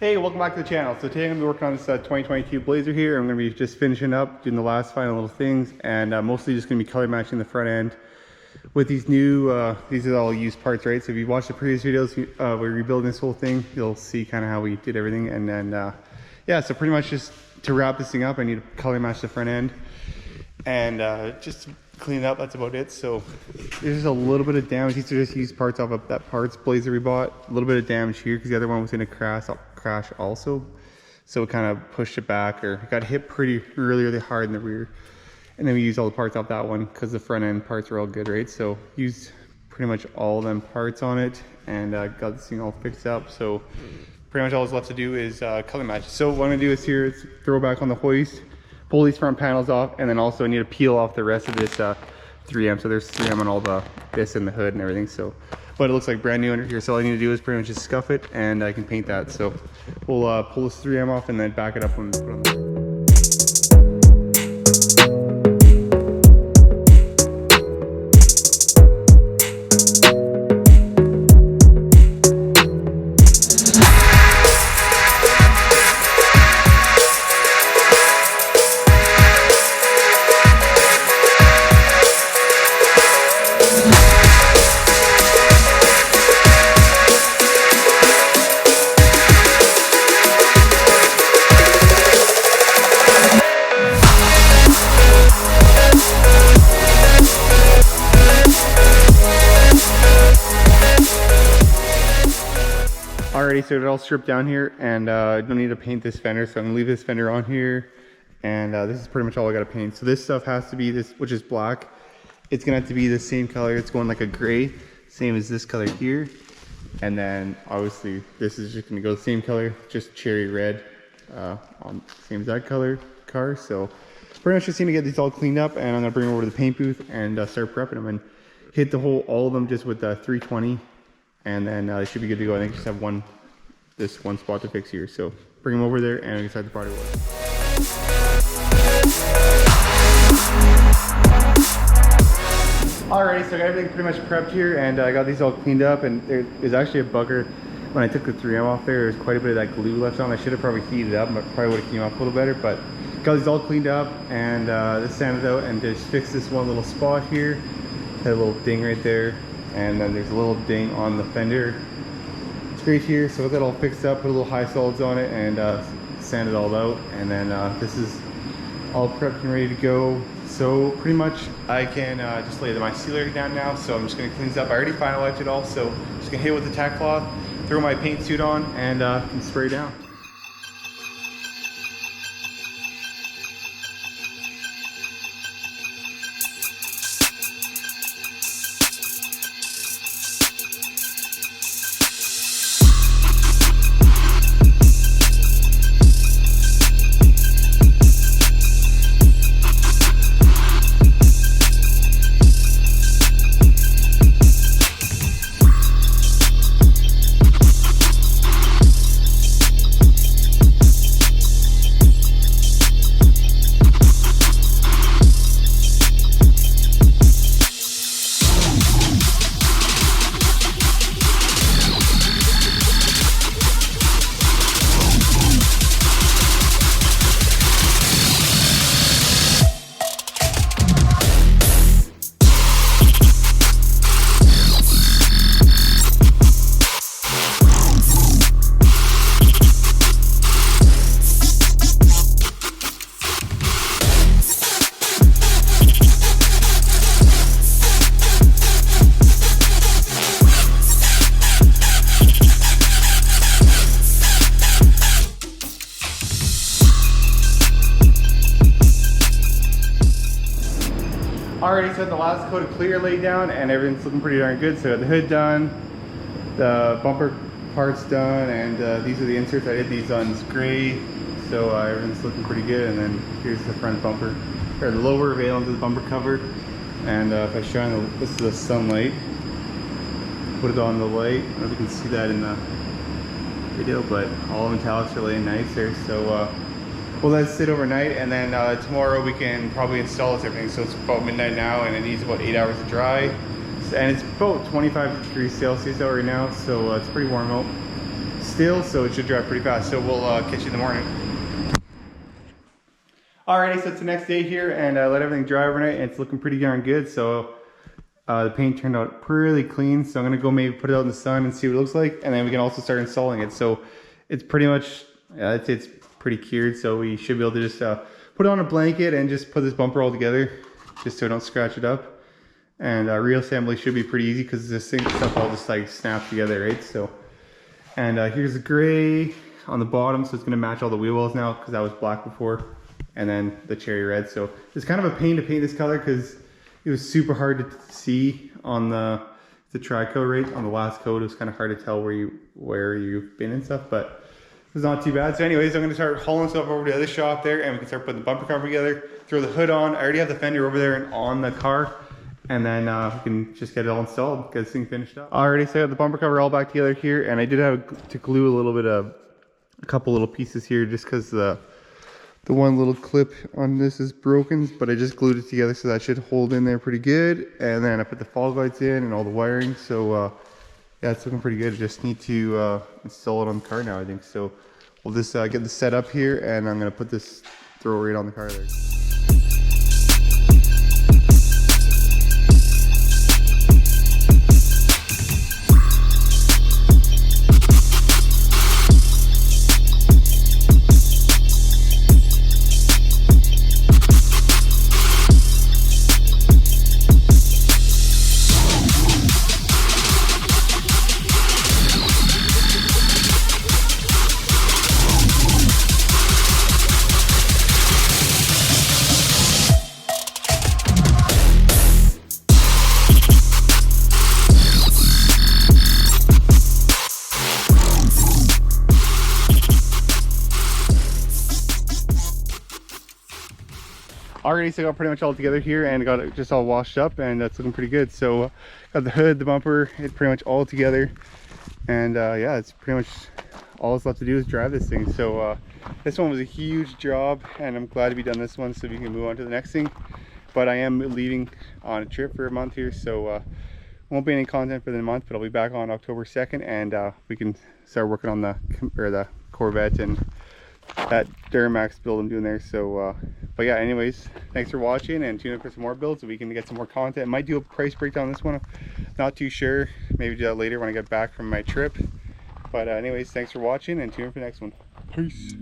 Hey, welcome back to the channel. So today I'm going to be working on this 2022 Blazer here. I'm going to be just finishing up, doing the last final little things, and mostly just going to be color matching the front end with these new, these are all used parts, right? So if you watched the previous videos, we're rebuilding this whole thing, you'll see kind of how we did everything. And then, yeah, so pretty much just to wrap this thing up, I need to color match the front end and just clean it up. That's about it. So there's just a little bit of damage. These are just used parts off of that parts Blazer we bought. A little bit of damage here because the other one was in a crash also, so it kind of pushed it back, or it got hit really hard in the rear. And then we used all the parts off that one because the front end parts are all good, right? So used pretty much all of them parts on it, and got this thing all fixed up. So pretty much all that's left to do is color match. So what I'm gonna do is here is throw back on the hoist, pull these front panels off, and then also I need to peel off the rest of this 3M. So there's 3M on all this and the hood and everything. So, but it looks like brand new under here. So all I need to do is pretty much just scuff it, and I can paint that. So we'll pull this 3M off and then back it up when we put it on the Alrighty, so it all stripped down here, and I don't need to paint this fender, so I'm gonna leave this fender on here, and this is pretty much all I gotta paint. So this stuff has to be this, which is black. It's gonna have to be the same color. It's going like a gray, same as this color here, and then obviously this is just gonna go the same color, just cherry red, on same as that color car. So pretty much just need to get these all cleaned up, and I'm gonna bring them over to the paint booth and start prepping them and hit all of them just with 320. And then they should be good to go. I think I just have this one spot to fix here. So bring them over there and we can start the body work. Alrighty, so I got everything pretty much prepped here, and I got these all cleaned up. And there's actually a bugger. When I took the 3M off there's quite a bit of that glue left on. I should have probably heated it up, but probably would have came off a little better. But got these all cleaned up, and this sanded out, and just fixed this one little spot here. Had a little ding right there. And then there's a little ding on the fender straight here. So with that all fixed up, put a little high solids on it, and sand it all out. And then this is all prepped and ready to go. So pretty much I can just lay my sealer down now. So I'm just gonna clean this up. I already finalized it all, so I'm just gonna hit it with the tack cloth, throw my paint suit on, and spray down. Alrighty, so the last coat of clear laid down, and everything's looking pretty darn good. So I got the hood done, the bumper parts done, and these are the inserts. I did these on gray, so everything's looking pretty good. And then here's the front bumper, or the lower rail into the bumper cover. And if I shine this is the sunlight, put it on the light. I don't know if you can see that in the video, but all the metallics are laying nice there. So we'll let it sit overnight, and then tomorrow we can probably install this everything. So it's about midnight now, and it needs about 8 hours to dry. And it's about 25 degrees Celsius out right now, so it's pretty warm out. still, so it should dry pretty fast. So we'll catch you in the morning. Alrighty, so it's the next day here, and I let everything dry overnight, and it's looking pretty darn good. So the paint turned out pretty clean, so I'm gonna go maybe put it out in the sun and see what it looks like, and then we can also start installing it. So it's pretty much, I'd say it's pretty cured, so we should be able to just put it on a blanket and just put this bumper all together, just so I don't scratch it up. And reassembly should be pretty easy because this thing stuff all just like snaps together, right? So, and here's the gray on the bottom, so it's gonna match all the wheel wells now because that was black before, and then the cherry red. So it's kind of a pain to paint this color because it was super hard to see on the tri-coat, right? On the last coat, it was kind of hard to tell where you've been and stuff, but it was not too bad. So anyways, I'm gonna start hauling stuff over to the other shop there, and we can start putting the bumper cover together, throw the hood on. I already have the fender over there and on the car. And then we can just get it all installed, get this thing finished up. Alrighty, so I got the bumper cover all back together here, and I did have to glue a little bit of, a couple little pieces here just because the one little clip on this is broken, but I just glued it together so that should hold in there pretty good. And then I put the fog lights in and all the wiring, so yeah, it's looking pretty good. I just need to install it on the car now, I think. So we'll just get this set up here, and I'm gonna put this, throw it right on the car there. Already, so I got pretty much all together here and got it just all washed up, and that's looking pretty good. So got the hood, the bumper, it's pretty much all together, and yeah, it's pretty much all that's left to do is drive this thing. So this one was a huge job, and I'm glad to be done this one so we can move on to the next thing. But I am leaving on a trip for a month here, so won't be any content for the month, but I'll be back on October 2nd, and we can start working on the Corvette and that Duramax build I'm doing there. So but yeah, anyways, thanks for watching, and tune in for some more builds so we can get some more content. Might do a price breakdown on this one, not too sure, maybe do that later when I get back from my trip. But anyways, thanks for watching, and tune in for the next one. Peace.